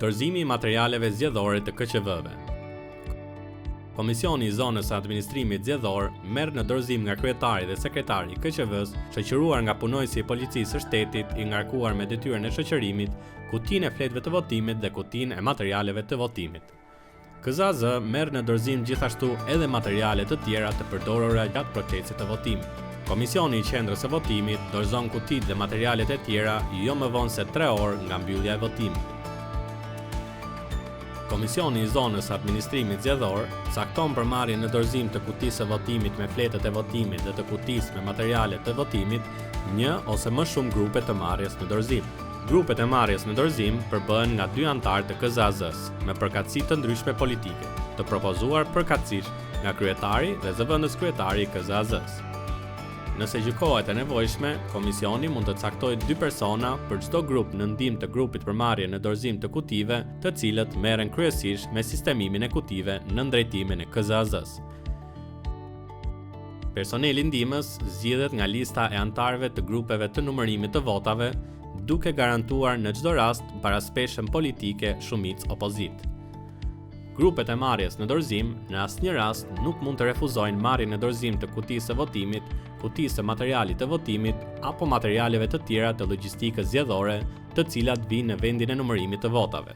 Dorëzimi i materialeve zgjedhore të KQV-ve. Komisioni i Zonës së Administrimit Zgjedhor merr në dorëzim nga kryetari dhe sekretari i KQV-s, shoqëruar nga punojësi i Policisë së Shtetit i ngarkuar me detyrën e shoqërimit, kutinë e fletëve të votimit dhe kutinë e materialeve të votimit. KZAZ merr në dorëzim gjithashtu edhe materiale të tjera të përdorura gjatë procesit të votimit. Komisioni i Qendrës së Votimit dorëzon kutitë dhe materialet e tjera jo më vonë se 3 orë nga mbyllja e votimit. Komisioni i Zonës së Administrimit Zgjedhor cakton përmarrjen në dorëzim të kutisë së votimit me fletët e votimit dhe të kutisë me materialet të votimit një ose më shumë grupe të marrjes në dorëzim. Grupet e marrjes në dorëzim përbëhen nga 2 anëtarë të KZAZ-s me përkatësi të ndryshme politike, të propozuar përkatësisht nga kryetari dhe zëvendës kryetari i KZAZ-s. Nëse gjykohet e nevojshme, komisioni mund të caktojë 2 persona për çdo grup në ndihmë të grupit për marrje në dorëzim të kutive, të cilët merren kryesisht me sistemimin e kutive në drejtimin e KZAZ-s. Personeli ndihmës zgjidhet nga lista e anëtarëve të grupeve të numërimit të votave, duke garantuar në çdo rast paraspeshëm politike shumicë opozit. Grupet e marrjes në dorëzim në asnjë rast nuk mund të refuzojnë marrjen në dorëzim të kutisë së votimit, kutisë së materialit të votimit apo materialeve të tjera të logjistikës zgjedhore, të cilat vijnë në vendin e numërimit të votave.